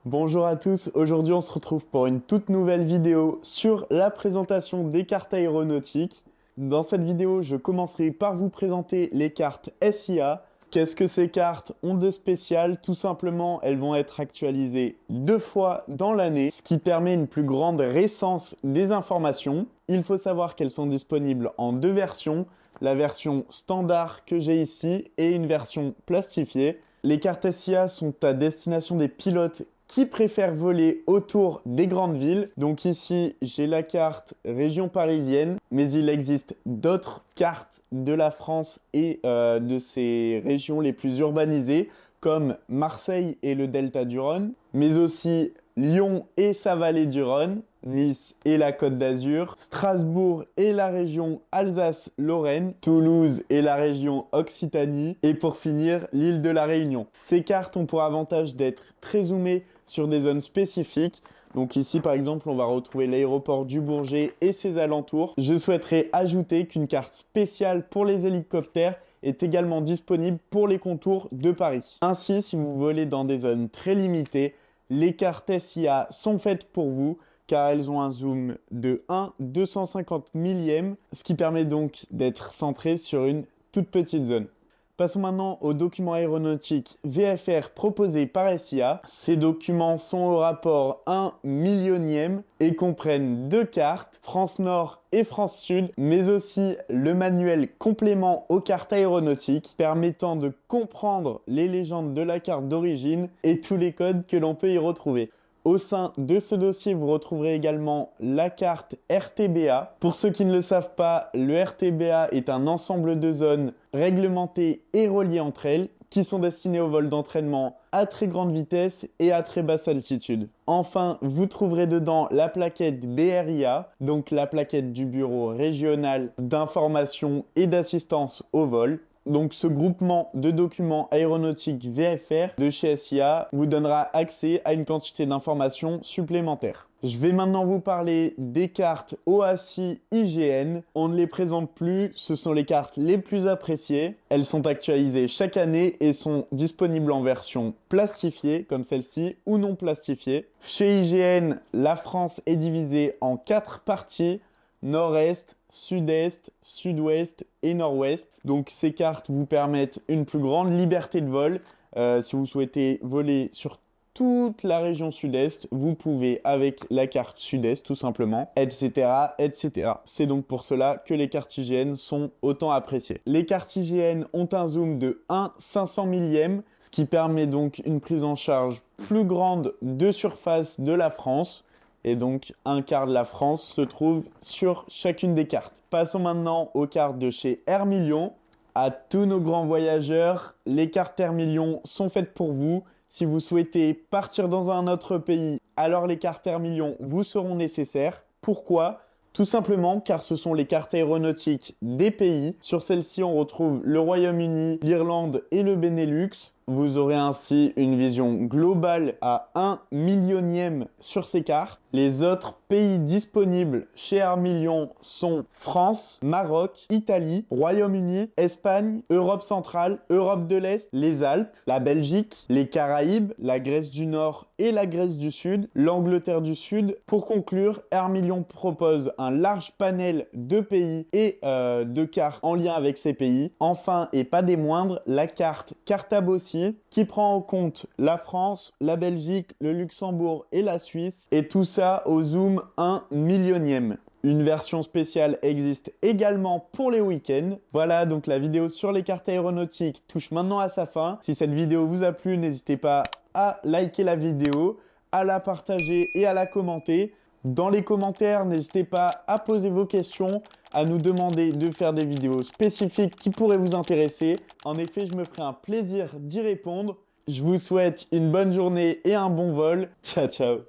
Bonjour à tous, aujourd'hui on se retrouve pour une toute nouvelle vidéo sur la présentation des cartes aéronautiques. Dans cette vidéo, je commencerai par vous présenter les cartes SIA. Qu'est-ce que ces cartes ont de spécial? Tout simplement, elles vont être actualisées 2 fois dans l'année, ce qui permet une plus grande récence des informations. Il faut savoir qu'elles sont disponibles en 2 versions, la version standard que j'ai ici et une version plastifiée. Les cartes SIA sont à destination des pilotes qui préfèrent voler autour des grandes villes. Donc ici, j'ai la carte région parisienne, mais il existe d'autres cartes de la France et de ces régions les plus urbanisées, comme Marseille et le delta du Rhône, mais aussi Lyon et sa vallée du Rhône, Nice et la Côte d'Azur, Strasbourg et la région Alsace-Lorraine, Toulouse et la région Occitanie, et pour finir, l'île de la Réunion. Ces cartes ont pour avantage d'être très zoomées sur des zones spécifiques. Donc ici, par exemple, on va retrouver l'aéroport du Bourget et ses alentours. Je souhaiterais ajouter qu'une carte spéciale pour les hélicoptères est également disponible pour les contours de Paris. Ainsi, si vous volez dans des zones très limitées, les cartes SIA sont faites pour vous car elles ont un zoom de 1/250 millième, ce qui permet donc d'être centré sur une toute petite zone. Passons maintenant aux documents aéronautiques VFR proposés par SIA. Ces documents sont au rapport 1 millionième et comprennent 2 cartes, France Nord et France Sud, mais aussi le manuel complément aux cartes aéronautiques permettant de comprendre les légendes de la carte d'origine et tous les codes que l'on peut y retrouver. Au sein de ce dossier, vous retrouverez également la carte RTBA. Pour ceux qui ne le savent pas, le RTBA est un ensemble de zones réglementées et reliées entre elles qui sont destinées au vol d'entraînement à très grande vitesse et à très basse altitude. Enfin, vous trouverez dedans la plaquette BRIA, donc la plaquette du Bureau régional d'information et d'assistance au vol. Donc ce groupement de documents aéronautiques VFR de chez SIA vous donnera accès à une quantité d'informations supplémentaires. Je vais maintenant vous parler des cartes OASI IGN. On ne les présente plus, ce sont les cartes les plus appréciées. Elles sont actualisées chaque année et sont disponibles en version plastifiée comme celle-ci ou non plastifiée. Chez IGN, la France est divisée en 4 parties: nord-est, sud-est, sud-ouest et nord-ouest. Donc ces cartes vous permettent une plus grande liberté de vol. Si vous souhaitez voler sur toute la région sud-est, vous pouvez avec la carte sud-est tout simplement, etc., etc. C'est donc pour cela que les cartes IGN sont autant appréciées. Les cartes IGN ont un zoom de 1/500 millième, ce qui permet donc une prise en charge plus grande de surface de la France. Et donc, un quart de la France se trouve sur chacune des cartes. Passons maintenant aux cartes de chez Air Million. À tous nos grands voyageurs, les cartes Air Million sont faites pour vous. Si vous souhaitez partir dans un autre pays, alors les cartes Air Million vous seront nécessaires. Pourquoi? Tout simplement car ce sont les cartes aéronautiques des pays. Sur celles-ci, on retrouve le Royaume-Uni, l'Irlande et le Benelux. Vous aurez ainsi une vision globale à 1 millionième sur ces cartes. Les autres pays disponibles chez Air Million sont France, Maroc, Italie, Royaume-Uni, Espagne, Europe centrale, Europe de l'Est, les Alpes, la Belgique, les Caraïbes, la Grèce du Nord et la Grèce du Sud, l'Angleterre du Sud. Pour conclure, Air Million propose un large panel de pays et de cartes en lien avec ces pays. Enfin, et pas des moindres, la carte Cartabossi qui prend en compte la France, la Belgique, le Luxembourg et la Suisse, et tout ça au zoom 1 millionième. Une version spéciale existe également pour les week-ends. Voilà, donc la vidéo sur les cartes aéronautiques touche maintenant à sa fin. Si cette vidéo vous a plu, n'hésitez pas à liker la vidéo, à la partager et à la commenter. Dans les commentaires, n'hésitez pas à poser vos questions, à nous demander de faire des vidéos spécifiques qui pourraient vous intéresser. En effet, je me ferai un plaisir d'y répondre. Je vous souhaite une bonne journée et un bon vol. Ciao, ciao.